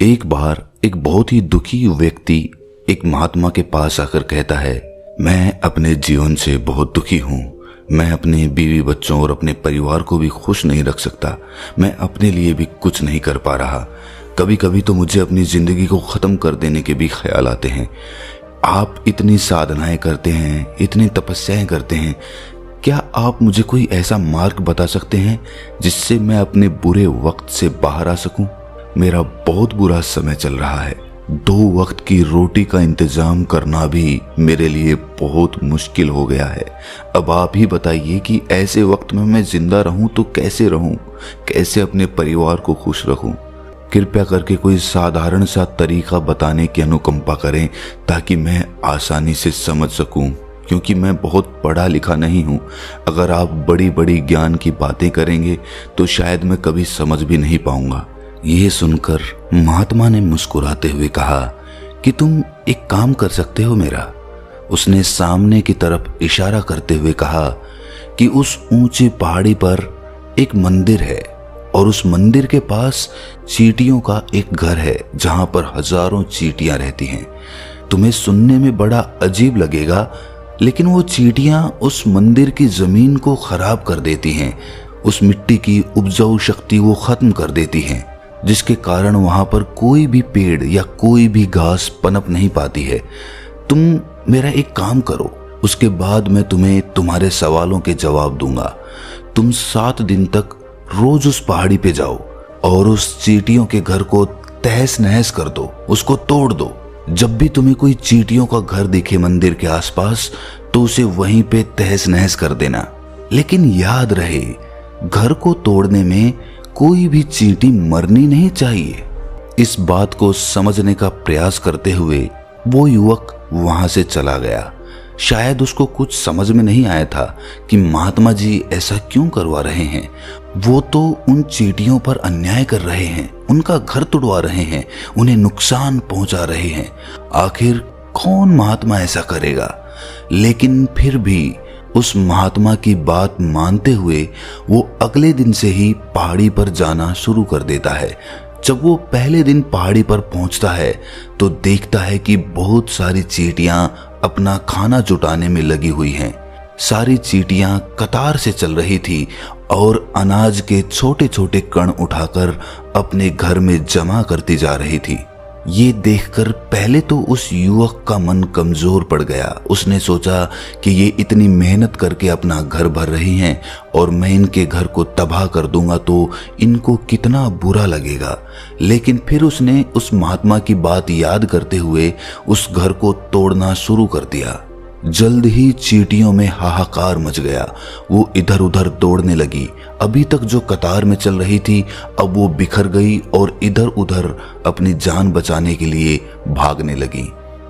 एक बार एक बहुत ही दुखी व्यक्ति एक महात्मा के पास आकर कहता है, मैं अपने जीवन से बहुत दुखी हूँ। मैं अपने बीवी बच्चों और अपने परिवार को भी खुश नहीं रख सकता। मैं अपने लिए भी कुछ नहीं कर पा रहा। कभी कभी तो मुझे अपनी जिंदगी को खत्म कर देने के भी ख्याल आते हैं। आप इतनी साधनाएं करते हैं, इतनी तपस्याएं करते हैं, क्या आप मुझे कोई ऐसा मार्ग बता सकते हैं जिससे मैं अपने बुरे वक्त से बाहर आ सकूं? मेरा बहुत बुरा समय चल रहा है। 2 वक्त की रोटी का इंतजाम करना भी मेरे लिए बहुत मुश्किल हो गया है। अब आप ही बताइए कि ऐसे वक्त में मैं जिंदा रहूं तो कैसे रहूं, कैसे अपने परिवार को खुश रखूं? कृपया करके कोई साधारण सा तरीका बताने की अनुकंपा करें ताकि मैं आसानी से समझ सकूं, क्योंकि मैं बहुत पढ़ा लिखा नहीं हूं। अगर आप बड़ी बड़ी ज्ञान की बातें करेंगे तो शायद मैं कभी समझ भी नहीं पाऊंगा। ये सुनकर महात्मा ने मुस्कुराते हुए कहा कि तुम एक काम कर सकते हो मेरा। उसने सामने की तरफ इशारा करते हुए कहा कि उस ऊंची पहाड़ी पर एक मंदिर है और उस मंदिर के पास चींटियों का एक घर है जहां पर हजारों चींटियां रहती हैं। तुम्हें सुनने में बड़ा अजीब लगेगा, लेकिन वो चींटियां उस मंदिर की जमीन को खराब कर देती हैं। उस मिट्टी की उपजाऊ शक्ति वो खत्म कर देती हैं, जिसके कारण वहां पर कोई भी पेड़ या कोई भी घास पनप नहीं पाती है। तुम मेरा एक काम करो, उसके बाद मैं तुम्हें तुम्हारे सवालों के जवाब दूंगा। तुम 7 दिन तक रोज उस पहाड़ी पे जाओ और उस चींटियों के घर को तहस नहस कर दो, उसको तोड़ दो। जब भी तुम्हें कोई चींटियों का घर दिखे मंदिर के आसपास तो उसे वहीं पे तहस नहस कर देना। लेकिन याद रहे, घर को तोड़ने में कोई भी चींटी मरनी नहीं चाहिए। इस बात को समझने का प्रयास करते हुए वो युवक वहां से चला गया। शायद उसको कुछ समझ में नहीं आया था कि महात्मा जी ऐसा क्यों करवा रहे हैं। वो तो उन चींटियों पर अन्याय कर रहे हैं, उनका घर तोड़वा रहे हैं, उन्हें नुकसान पहुंचा रहे हैं। आखिर कौन महात्मा ऐसा करेगा? लेकिन फिर भी उस महात्मा की बात मानते हुए वो अगले दिन से ही पहाड़ी पर जाना शुरू कर देता है। जब वो पहले दिन पहाड़ी पर पहुंचता है तो देखता है कि बहुत सारी चींटियां अपना खाना जुटाने में लगी हुई हैं। सारी चींटियां कतार से चल रही थी और अनाज के छोटे छोटे कण उठाकर अपने घर में जमा करती जा रही थी। ये देखकर पहले तो उस युवक का मन कमजोर पड़ गया। उसने सोचा कि ये इतनी मेहनत करके अपना घर भर रही हैं और मैं इनके घर को तबाह कर दूंगा तो इनको कितना बुरा लगेगा। लेकिन फिर उसने उस महात्मा की बात याद करते हुए उस घर को तोड़ना शुरू कर दिया। जल्द ही चींटियों में हाहाकार मच गया। वो इधर उधर दौड़ने लगी। अभी तक जो कतार में चल रही थी अब वो बिखर गई और इधर उधर अपनी जान बचाने के लिए भागने लगी।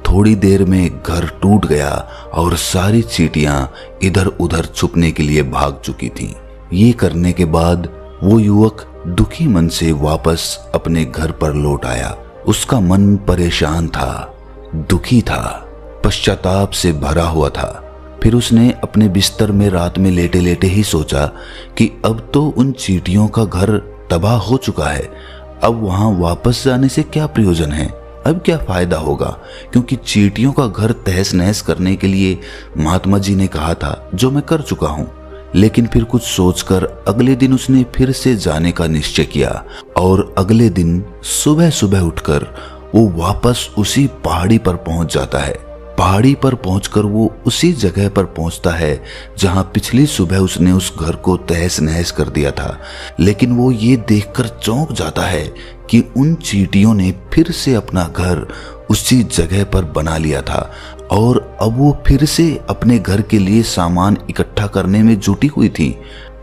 थोड़ी देर में घर टूट गया और सारी चींटियां इधर उधर छुपने के लिए भाग चुकी थीं। ये करने के बाद वो युवक दुखी मन से वापस अपने घर पर लौट आया। उसका मन परेशान था, दुखी था, पश्चाताप से भरा हुआ था। फिर उसने अपने बिस्तर में रात में लेटे लेटे ही सोचा कि अब तो उन चींटियों का घर तबाह हो चुका है। अब वहां वापस जाने से क्या प्रयोजन है? अब क्या फायदा होगा? क्योंकि चींटियों का घर तहस नहस करने के लिए महात्मा जी ने कहा था, जो मैं कर चुका हूं। लेकिन फिर कुछ सोचकर अगले दिन उसने फिर से जाने का निश्चय किया और अगले दिन सुबह सुबह उठकर वो वापस उसी पहाड़ी पर पहुंच जाता है। पहाड़ी पर पहुंचकर वो उसी जगह पर पहुंचता है जहां पिछली सुबह उसने उस घर को तहस नहस कर दिया था। लेकिन वो ये देखकर चौंक जाता है कि उन चींटियों ने फिर से अपना घर उसी जगह पर बना लिया था और अब वो फिर से अपने घर के लिए सामान इकट्ठा करने में जुटी हुई थी।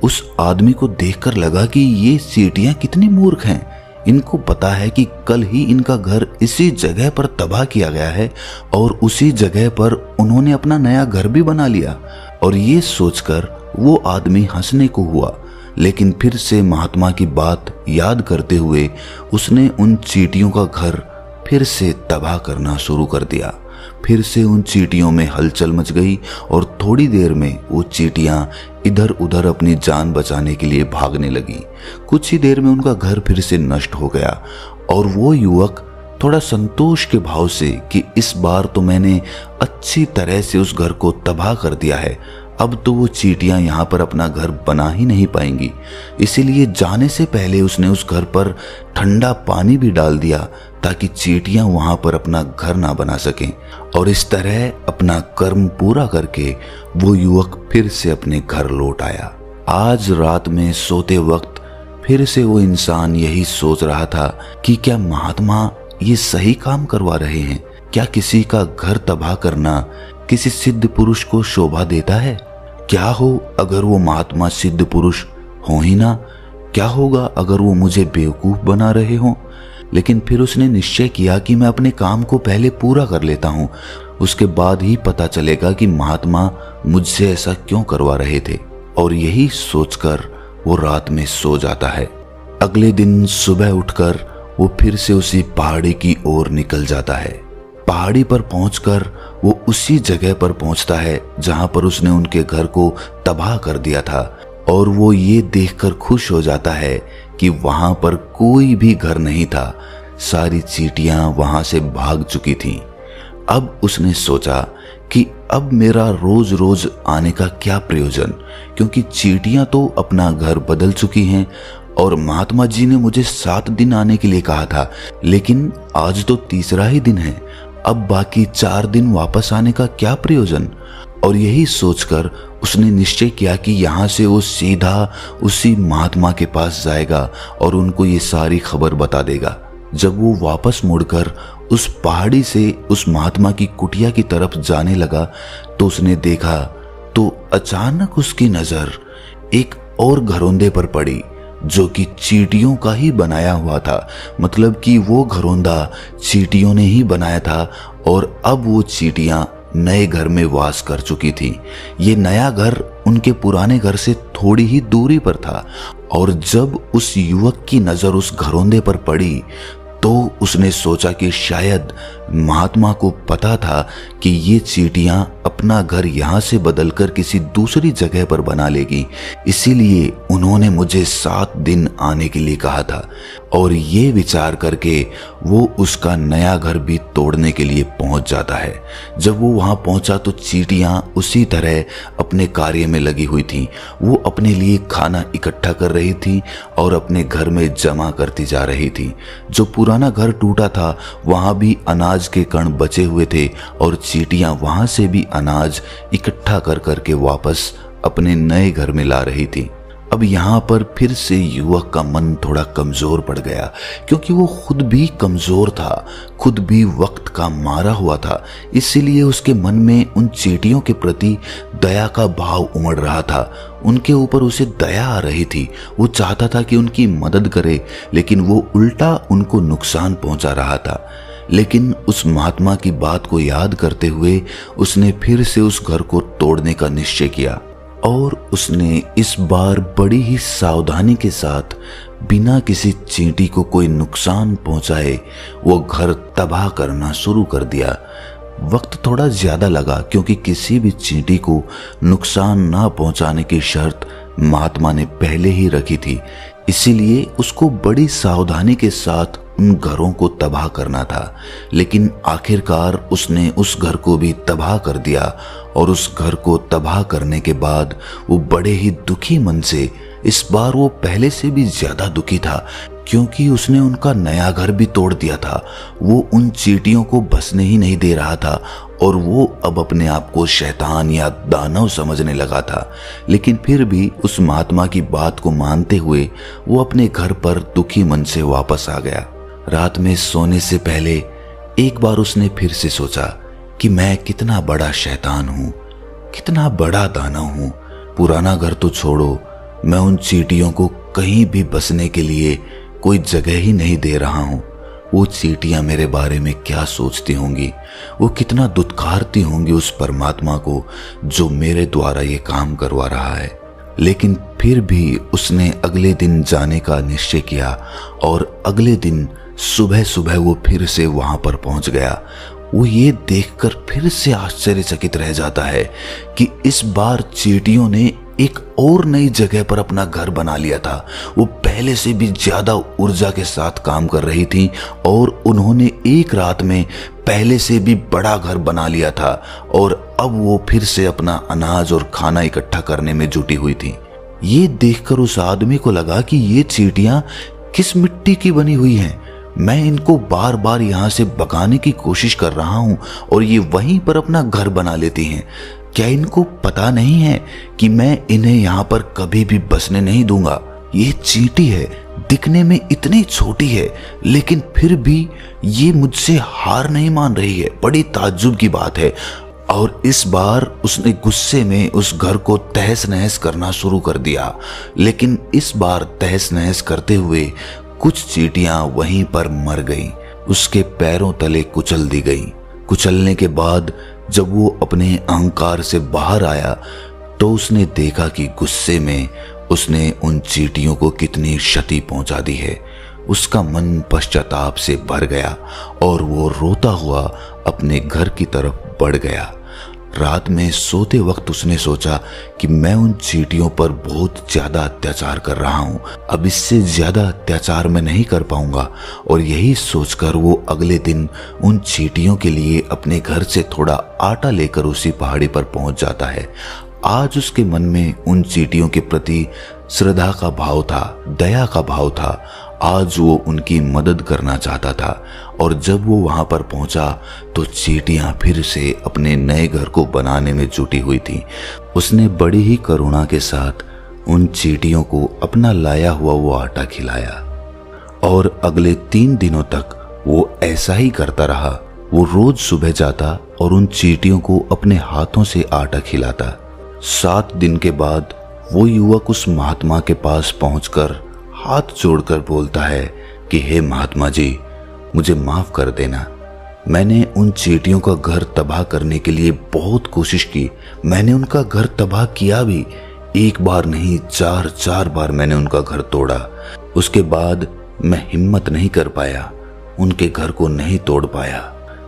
उस आदमी को देखकर लगा कि ये चींटियां कितनी मूर्ख हैं। इनको पता है कि कल ही इनका घर इसी जगह पर तबाह किया गया है और उसी जगह पर उन्होंने अपना नया घर भी बना लिया। और ये सोचकर वो आदमी हंसने को हुआ। लेकिन फिर से महात्मा की बात याद करते हुए उसने उन चींटियों का घर फिर से तबाह करना शुरू कर दिया। फिर से उन चींटियों में हलचल मच गई और थोड़ी देर में वो चींटियां इधर उधर अपनी जान बचाने के लिए भागने लगी। कुछ ही देर में उनका घर फिर से नष्ट हो गया और वो युवक थोड़ा संतोष के भाव से कि इस बार तो मैंने अच्छी तरह से उस घर को तबाह कर दिया है, अब तो वो चींटियां यहाँ पर अपना घर बना ही नहीं पाएंगी। इसीलिए जाने से पहले उसने उस घर पर ठंडा पानी भी डाल दिया ताकि चींटियां वहां पर अपना घर ना बना सकें। और इस तरह अपना कर्म पूरा करके वो युवक फिर से अपने घर लौट आया। आज रात में सोते वक्त फिर से वो इंसान यही सोच रहा था कि क्या महात्मा ये सही काम करवा रहे हैं? क्या किसी का घर तबाह करना किसी सिद्ध पुरुष को शोभा देता है? क्या हो अगर वो महात्मा सिद्ध पुरुष हो ही ना? क्या होगा अगर वो मुझे बेवकूफ बना रहे हो? लेकिन फिर उसने निश्चय किया कि मैं अपने काम को पहले पूरा कर लेता हूँ, उसके बाद ही पता चलेगा कि महात्मा मुझसे ऐसा क्यों करवा रहे थे। और यही सोचकर वो रात में सो जाता है। अगले दिन सुबह उठकर वो फिर से उसी पहाड़ी की ओर निकल जाता है। पहाड़ी पर पहुंचकर वो उसी जगह पर पहुंचता है जहां पर उसने उनके घर को तबाह कर दिया था, और वो ये देखकर खुश हो जाता है कि वहां पर कोई भी घर नहीं था। सारी चींटियां वहां से भाग चुकी थीं। अब उसने सोचा कि अब मेरा रोज रोज आने का क्या प्रयोजन, क्योंकि चींटियां तो अपना घर बदल चुकी हैं और महात्मा जी ने मुझे 7 दिन आने के लिए कहा था, लेकिन आज तो तीसरा ही दिन है। अब बाकी 4 दिन वापस आने का क्या प्रयोजन? और यही सोचकर उसने निश्चय किया कि यहाँ से वो सीधा उसी महात्मा के पास जाएगा और उनको ये सारी खबर बता देगा। जब वो वापस मुड़कर उस पहाड़ी से उस महात्मा की कुटिया की तरफ जाने लगा तो उसने देखा तो अचानक उसकी नजर एक और घरौंदे पर पड़ी जो कि चींटियों का ही बनाया हुआ था। मतलब कि वो घरौंदा चींटियों ने ही बनाया था और अब वो चींटियां नए घर में वास कर चुकी थी। ये नया घर उनके पुराने घर से थोड़ी ही दूरी पर था और जब उस युवक की नजर उस घरौंदे पर पड़ी तो उसने सोचा कि शायद महात्मा को पता था कि ये चींटियां अपना घर यहाँ से बदलकर किसी दूसरी जगह पर बना लेगी, इसीलिए उन्होंने मुझे 7 दिन आने के लिए कहा था। और ये विचार करके वो उसका नया घर भी तोड़ने के लिए पहुंच जाता है। जब वो वहां पहुंचा तो चींटियां उसी तरह अपने कार्य में लगी हुई थीं। वो अपने लिए खाना इकट्ठा कर रही थी और अपने घर में जमा करती जा रही थी। जो पुराना घर टूटा था वहां भी अनाज के कण बचे हुए थे और चींटियां वहां से भी अनाज इकट्ठा कर करके वापस अपने नए घर में ला रही थी। अब यहाँ पर फिर से युवक का मन थोड़ा कमजोर पड़ गया, क्योंकि वो खुद भी कमजोर था, खुद भी वक्त का मारा हुआ था। इसीलिए उसके मन में उन चींटियों के प्रति दया का भाव उमड़ रहा था। उनके ऊपर उसे दया आ रही थी। वो चाहता था कि उनकी मदद करे, लेकिन वो उल्टा उनको नुकसान पहुंचा रहा था। लेकिन उस महात्मा की बात को याद करते हुए उसने फिर से उस घर को तोड़ने का निश्चय किया और उसने इस बार बड़ी ही सावधानी के साथ बिना किसी चींटी को कोई नुकसान पहुंचाए वो घर तबाह करना शुरू कर दिया। वक्त थोड़ा ज्यादा लगा क्योंकि किसी भी चींटी को नुकसान ना पहुंचाने की शर्त महात्मा ने पहले ही रखी थी, इसीलिए उसको बड़ी सावधानी के साथ उन घरों को तबाह करना था। लेकिन आखिरकार उसने उस घर को भी तबाह कर दिया और उस घर को तबाह करने के बाद वो बड़े ही दुखी मन से, इस बार वो पहले से भी ज्यादा दुखी था क्योंकि उसने उनका नया घर भी तोड़ दिया था। वो उन चींटियों को बसने ही नहीं दे रहा था और वो अब अपने आप को शैतान या दानव समझने लगा था। लेकिन फिर भी उस महात्मा की बात को मानते हुए वो अपने घर पर दुखी मन से वापस आ गया। रात में सोने से पहले एक बार उसने फिर से सोचा कि मैं कितना बड़ा शैतान हूँ, कितना बड़ा दानव हूँ। पुराना घर तो छोड़ो, मैं उन चींटियों को कहीं भी बसने के लिए कोई जगह ही नहीं दे रहा हूँ। वो चींटियां मेरे बारे में क्या सोचती होंगी, वो कितना दुत्कारती होंगी उस परमात्मा को जो मेरे द्वारा ये काम करवा रहा है। लेकिन फिर भी उसने अगले दिन जाने का निश्चय किया और अगले दिन सुबह सुबह वो फिर से वहां पर पहुंच गया। वो ये देखकर फिर से आश्चर्यचकित रह जाता है कि इस बार चींटियों ने एक और नई जगह पर अपना घर बना लिया था। वो पहले से भी ज्यादा ऊर्जा के साथ काम कर रही थी और उन्होंने एक रात में पहले से भी बड़ा घर बना लिया था और अब वो फिर से अपना अनाज और खाना इकट्ठा करने में जुटी हुई थी। ये देखकर उस आदमी को लगा कि ये चींटियां किस मिट्टी की बनी हुई हैं। मैं इनको बार बार यहाँ से भगाने की कोशिश कर रहा हूँ और ये वहीं पर अपना घर बना लेती हैं। क्या इनको पता नहीं है कि मैं इन्हें यहाँ पर कभी भी बसने नहीं दूंगा? ये चींटी है, दिखने में इतनी छोटी है, लेकिन फिर भी ये मुझसे हार नहीं मान रही है। बड़ी ताज्जुब की बात है। और इस बार उसने गुस्से में उस घर को तहस नहस करना शुरू कर दिया। लेकिन इस बार तहस नहस करते हुए कुछ चींटियां वहीं पर मर गईं। उसके पैरों तले कुचल दी गईं। कुचलने के बाद जब वो अपने अहंकार से बाहर आया तो उसने देखा कि गुस्से में उसने उन चींटियों को कितनी क्षति पहुंचा दी है। उसका मन पश्चाताप से भर गया और वो रोता हुआ अपने घर की तरफ बढ़ गया। रात में सोते वक्त उसने सोचा कि मैं उन चींटियों पर बहुत ज्यादा अत्याचार कर रहा हूं, अब इससे ज्यादा अत्याचार मैं नहीं कर पाऊंगा। और यही सोचकर वो अगले दिन उन चींटियों के लिए अपने घर से थोड़ा आटा लेकर उसी पहाड़ी पर पहुंच जाता है। आज उसके मन में उन चींटियों के प्रति श्रद्धा का भाव था, दया का भाव था। आज वो उनकी मदद करना चाहता था। और जब वो वहां पर पहुंचा तो चींटियां फिर से अपने नए घर को बनाने में जुटी हुई थी। उसने बड़ी ही करुणा के साथ उन चींटियों को अपना लाया हुआ वो आटा खिलाया और अगले 3 दिनों तक वो ऐसा ही करता रहा। वो रोज सुबह जाता और उन चींटियों को अपने हाथों से आटा खिलाता। 7 दिन के बाद वो युवक उस महात्मा के पास पहुंचकर हाथ जोड़कर बोलता है कि हे महात्मा जी, मुझे माफ कर देना। मैंने उन चींटियों का घर तबाह करने के लिए बहुत कोशिश की। मैंने उनका घर तबाह किया भी, एक बार नहीं 4 बार मैंने उनका घर तोड़ा। उसके बाद मैं हिम्मत नहीं कर पाया, उनके घर को नहीं तोड़ पाया।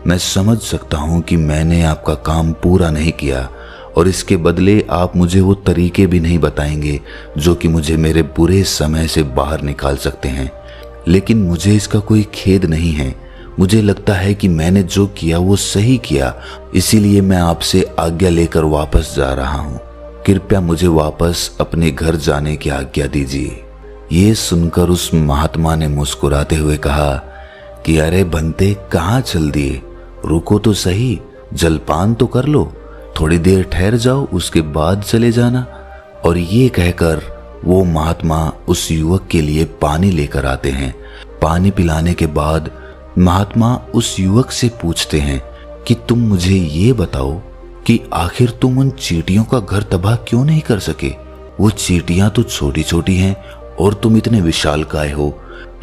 मैं समझ सकता हूं कि मैंने आपका काम पूरा नहीं किया और इसके बदले आप मुझे वो तरीके भी नहीं बताएंगे जो कि मुझे मेरे बुरे समय से बाहर निकाल सकते हैं। लेकिन मुझे इसका कोई खेद नहीं है। मुझे लगता है कि मैंने जो किया वो सही किया, इसीलिए मैं आपसे आज्ञा लेकर वापस जा रहा हूँ। कृपया मुझे वापस अपने घर जाने की आज्ञा दीजिए। ये सुनकर उस महात्मा ने मुस्कुराते हुए कहा कि अरे बंते, कहाँ चल दिए? रुको तो सही, जलपान तो कर लो, थोड़ी देर ठहर जाओ, उसके बाद चले जाना। और ये कहकर वो महात्मा उस युवक के लिए पानी लेकर आते हैं। पानी पिलाने के बाद महात्मा उस युवक से पूछते हैं कि तुम मुझे ये बताओ कि आखिर तुम उन चींटियों का घर तबाह क्यों नहीं कर सके? वो चींटियां तो छोटी छोटी हैं और तुम इतने विशालकाय हो,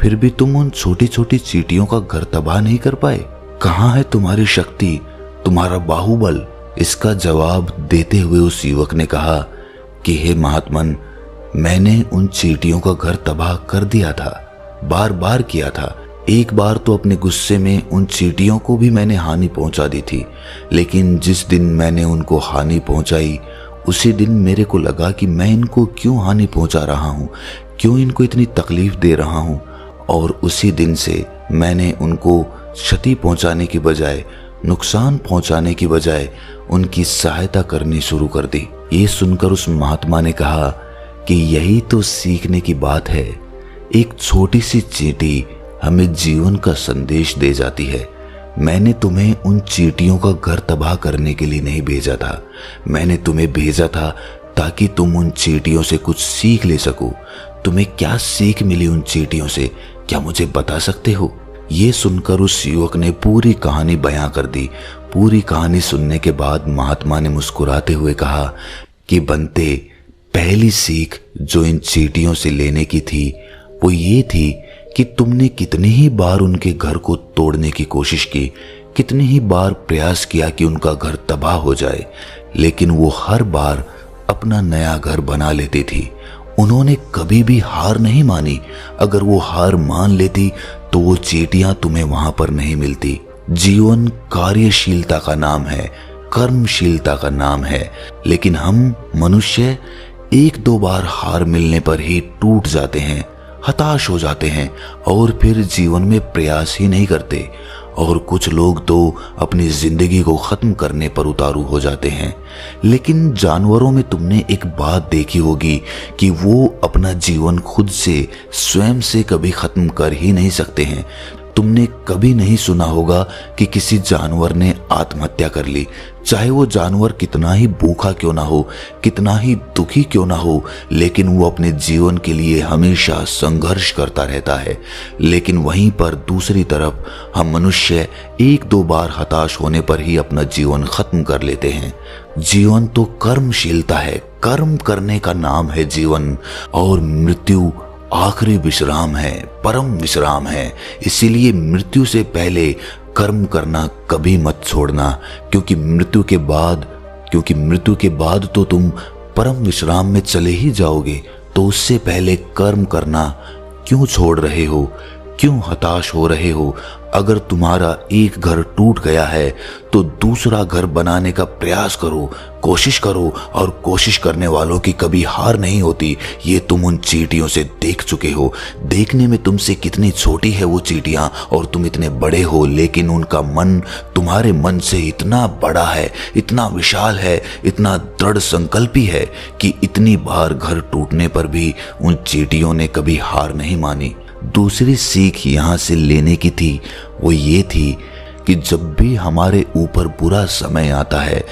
फिर भी तुम उन छोटी छोटी चींटियों का घर तबाह नहीं कर पाए। कहाँ है तुम्हारी शक्ति, तुम्हारा बाहुबल? इसका जवाब देते हुए उस युवक ने कहा कि हे महात्मन, मैंने उन चींटियों का घर तबाह कर दिया था, बार बार किया था। एक बार तो अपने गुस्से में उन चींटियों को भी मैंने हानि पहुंचा दी थी, लेकिन जिस दिन मैंने उनको हानि पहुंचाई उसी दिन मेरे को लगा कि मैं इनको क्यों हानि पहुंचा रहा हूं, क्यों इनको इतनी तकलीफ दे रहा हूं। और उसी दिन से मैंने उनको क्षति पहुंचाने की बजाय, नुकसान पहुंचाने की बजाय उनकी सहायता करनी शुरू कर दी। ये सुनकर उस महात्मा ने कहा कि यही तो सीखने की बात है। एक छोटी सी चींटी हमें जीवन का संदेश दे जाती है। मैंने तुम्हें उन चींटियों का घर तबाह करने के लिए नहीं भेजा था, मैंने तुम्हें भेजा था ताकि तुम उन चींटियों से कुछ सीख ले सको। तुम्हें क्या सीख मिली उन चींटियों से, क्या मुझे बता सकते हो? ये सुनकर उस युवक ने पूरी कहानी बयां कर दी। पूरी कहानी सुनने के बाद महात्मा ने मुस्कुराते हुए कहा कि बंते, पहली सीख जो इन चींटियों से लेने की थी वो ये थी कि तुमने कितनी ही बार उनके घर को तोड़ने की कोशिश की, कितनी ही बार प्रयास किया कि उनका घर तबाह हो जाए, लेकिन वो हर बार अपना नया घर बना लेती थी। उन्होंने कभी भी हार नहीं मानी। अगर वो हार मान लेती तो वो चींटियां तुम्हें वहां पर नहीं मिलती। जीवन कार्यशीलता का नाम है, कर्मशीलता का नाम है, लेकिन हम मनुष्य एक दो बार हार मिलने पर ही टूट जाते हैं, हताश हो जाते हैं और फिर जीवन में प्रयास ही नहीं करते। और कुछ लोग तो अपनी जिंदगी को खत्म करने पर उतारू हो जाते हैं। लेकिन जानवरों में तुमने एक बात देखी होगी कि वो अपना जीवन खुद से, स्वयं से कभी खत्म कर ही नहीं सकते हैं। तुमने कभी नहीं सुना होगा कि किसी जानवर ने आत्महत्या कर ली, चाहे वो जानवर कितना ही भूखा क्यों ना हो, कितना ही दुखी क्यों ना हो, लेकिन वो अपने जीवन के लिए हमेशा संघर्ष करता रहता है। लेकिन वहीं पर दूसरी तरफ हम मनुष्य एक दो बार हताश होने पर ही अपना जीवन खत्म कर लेते हैं। जीवन तो कर्मशीलता है, कर्म करने का नाम है जीवन, और मृत्यु आखिरी विश्राम है, परम विश्राम है। इसीलिए मृत्यु से पहले कर्म करना कभी मत छोड़ना, क्योंकि मृत्यु के बाद तो तुम परम विश्राम में चले ही जाओगे। तो उससे पहले कर्म करना क्यों छोड़ रहे हो, क्यों हताश हो रहे हो? अगर तुम्हारा एक घर टूट गया है तो दूसरा घर बनाने का प्रयास करो, कोशिश करो, और कोशिश करने वालों की कभी हार नहीं होती। ये तुम उन चींटियों से देख चुके हो। देखने में तुमसे कितनी छोटी है वो चींटियां और तुम इतने बड़े हो, लेकिन उनका मन तुम्हारे मन से इतना बड़ा है, इतना विशाल है, इतना दृढ़ संकल्पी है कि इतनी बार घर टूटने पर भी उन चींटियों ने कभी हार नहीं मानी। दूसरी सीख यहाँ से लेने की थी, वो ये थी कि जब भी हमारे ऊपर बुरा समय आता है,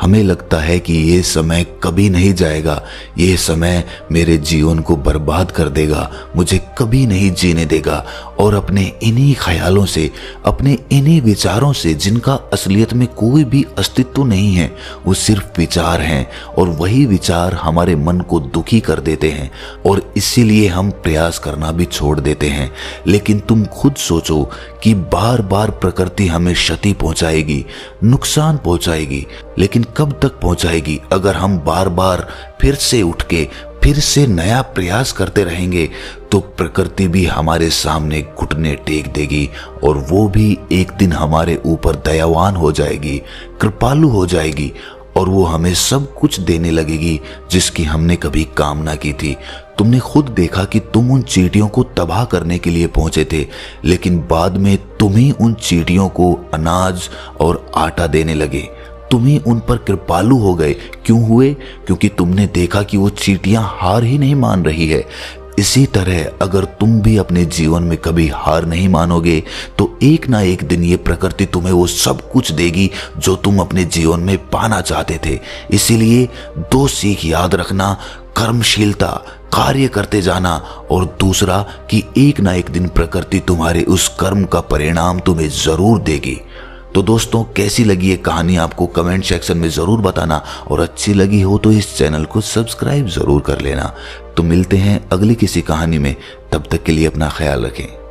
हमें लगता है कि ये समय कभी नहीं जाएगा, ये समय मेरे जीवन को बर्बाद कर देगा, मुझे कभी नहीं जीने देगा। और अपने इन्हीं ख्यालों से, अपने इन्हीं विचारों से, जिनका असलियत में कोई भी अस्तित्व नहीं है, वो सिर्फ विचार हैं, और वही विचार हमारे मन को दुखी कर देते हैं और इसीलिए हम प्रयास करना भी छोड़ देते हैं। लेकिन तुम खुद सोचो कि बार बार प्रकृति हमें क्षति पहुंचाएगी, नुकसान पहुंचाएगी, लेकिन कब तक पहुंचाएगी? अगर हम बार बार फिर से उठ के फिर से नया प्रयास करते रहेंगे तो प्रकृति भी हमारे सामने घुटने टेक देगी और वो भी एक दिन हमारे ऊपर दयावान हो जाएगी, कृपालु हो जाएगी, और वो हमें सब कुछ देने लगेगी जिसकी हमने कभी कामना की थी। तुमने खुद देखा कि तुम उन चींटियों को तबाह करने के लिए पहुंचे थे, लेकिन बाद में तुम ही उन चींटियों को अनाज और आटा देने लगे। तुम ही उन पर कृपालु हो गए। क्यों हुए? क्योंकि तुमने देखा कि वो चींटियां हार ही नहीं मान रही है। इसी तरह अगर तुम भी अपने जीवन में कभी हार नहीं मानोगे तो एक ना एक दिन ये प्रकृति तुम्हें वो सब कुछ देगी जो तुम अपने जीवन में पाना चाहते थे। इसीलिए दो सीख याद रखना, कर्मशीलता, कार्य करते जाना, और दूसरा कि एक ना एक दिन प्रकृति तुम्हारे उस कर्म का परिणाम तुम्हें जरूर देगी। तो दोस्तों, कैसी लगी ये कहानी आपको कमेंट सेक्शन में जरूर बताना, और अच्छी लगी हो तो इस चैनल को सब्सक्राइब जरूर कर लेना। तो मिलते हैं अगली किसी कहानी में, तब तक के लिए अपना ख्याल रखें।